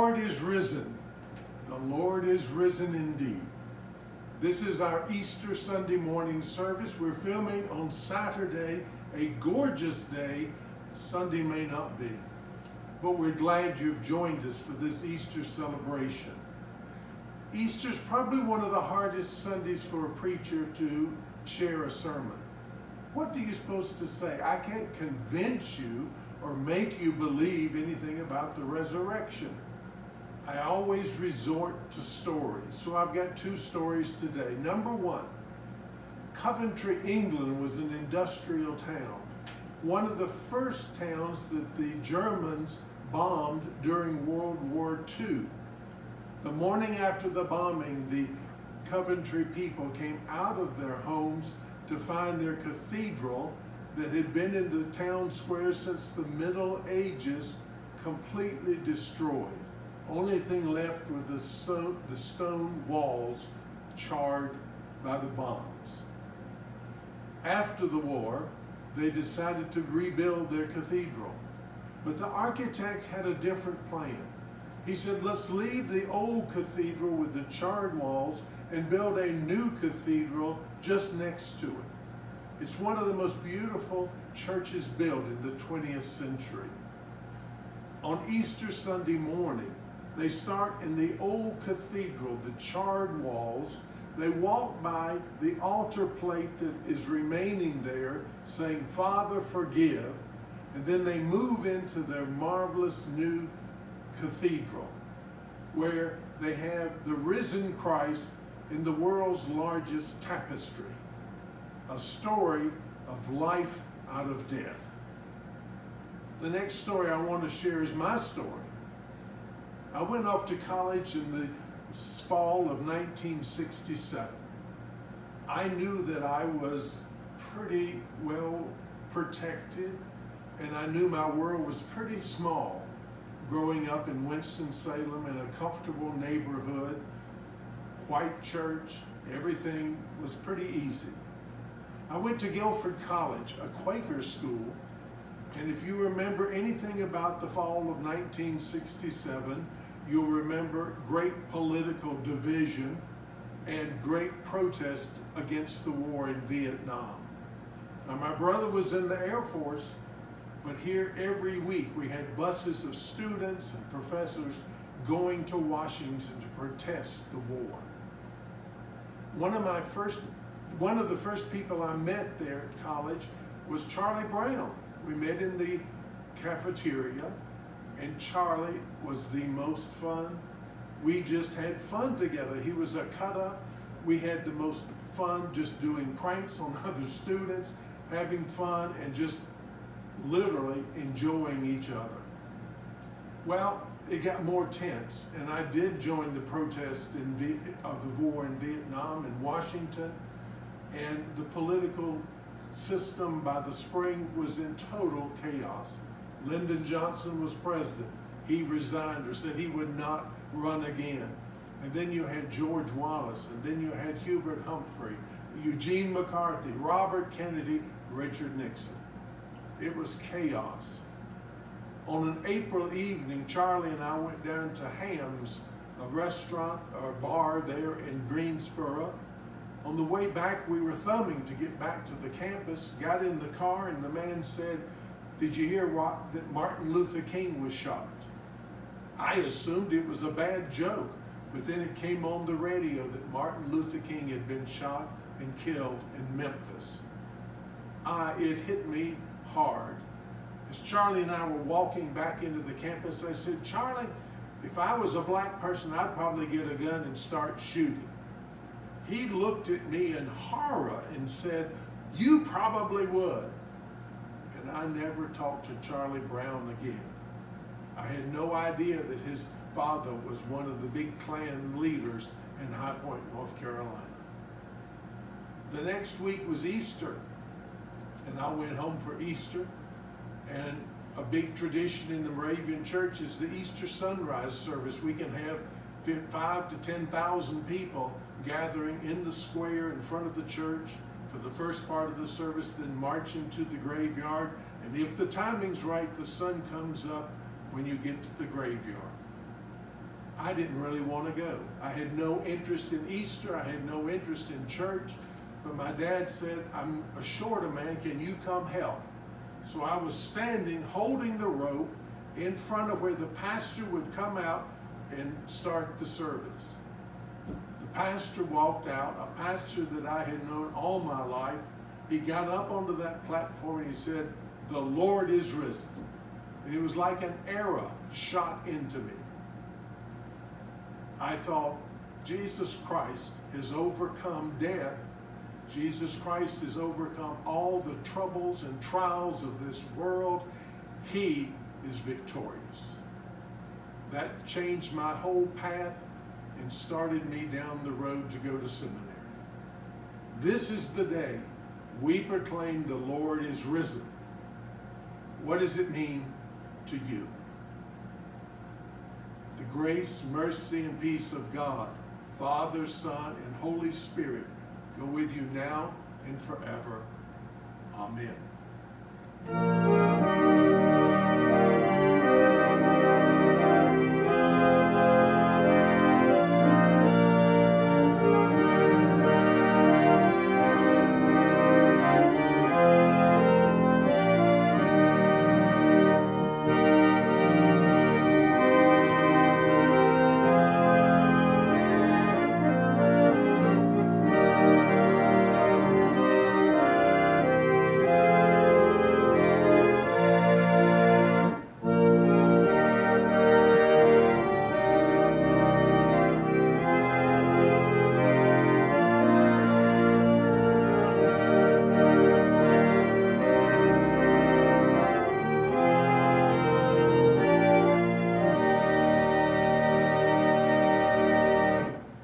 Lord is risen. The Lord is risen indeed. This is our Easter Sunday morning service. We're filming on Saturday, a gorgeous day. Sunday may not be, but we're glad you've joined us for this Easter celebration. Easter's probably one of the hardest Sundays for a preacher to share a sermon. What are you supposed to say? I can't convince you or make you believe anything about the resurrection. I always resort to stories. So I've got two stories today. Number one, Coventry, England was an industrial town. One of the first towns that the Germans bombed during World War II. The morning after the bombing, the Coventry people came out of their homes to find their cathedral that had been in the town square since the Middle Ages completely destroyed. Only thing left were the stone walls charred by the bombs. After the war, they decided to rebuild their cathedral. But the architect had a different plan. He said, let's leave the old cathedral with the charred walls and build a new cathedral just next to it. It's one of the most beautiful churches built in the 20th century. On Easter Sunday morning, they start in the old cathedral, the charred walls. They walk by the altar plate that is remaining there, saying, Father, forgive. And then they move into their marvelous new cathedral, where they have the risen Christ in the world's largest tapestry, a story of life out of death. The next story I want to share is my story. I went off to college in the fall of 1967. I knew that I was pretty well protected, and I knew my world was pretty small. Growing up in Winston-Salem in a comfortable neighborhood, white church, everything was pretty easy. I went to Guilford College, a Quaker school, and if you remember anything about the fall of 1967, you'll remember great political division and great protest against the war in Vietnam. Now, my brother was in the Air Force, but here every week we had buses of students and professors going to Washington to protest the war. One of the first people I met there at college was Charlie Brown. We met in the cafeteria, and Charlie was the most fun. We just had fun together. He was a cut-up. We had the most fun just doing pranks on other students, having fun, and just literally enjoying each other. Well, it got more tense, and I did join the protest of the war in Vietnam in Washington, and the political system by the spring was in total chaos. Lyndon Johnson was president. He resigned or said he would not run again. And then you had George Wallace, and then you had Hubert Humphrey, Eugene McCarthy, Robert Kennedy, Richard Nixon. It was chaos. On an April evening, Charlie and I went down to Ham's, a restaurant or bar there in Greensboro. On the way back, we were thumbing to get back to the campus, got in the car, and the man said, did you hear that Martin Luther King was shot? I assumed it was a bad joke, but then it came on the radio that Martin Luther King had been shot and killed in Memphis. It hit me hard. As Charlie and I were walking back into the campus, I said, Charlie, if I was a black person, I'd probably get a gun and start shooting. He looked at me in horror and said, you probably would. And I never talked to Charlie Brown again. I had no idea that his father was one of the big Klan leaders in High Point, North Carolina. The next week was Easter, and I went home for Easter, and a big tradition in the Moravian Church is the Easter sunrise service. We can have 5,000 to 10,000 people gathering in the square in front of the church for the first part of the service, then marching to the graveyard. And if the timing's right, the sun comes up when you get to the graveyard. I didn't really want to go. I had no interest in Easter. I had no interest in church. But my dad said, I'm short a man, can you come help? So I was standing holding the rope in front of where the pastor would come out and start the service. The pastor walked out, a pastor that I had known all my life. He got up onto that platform and he said, "The Lord is risen." And it was like an arrow shot into me. I thought, Jesus Christ has overcome death. Jesus Christ has overcome all the troubles and trials of this world. He is victorious. That changed my whole path and started me down the road to go to seminary. This is the day we proclaim the Lord is risen. What does it mean to you? The grace, mercy, and peace of God, Father, Son, and Holy Spirit go with you now and forever. Amen.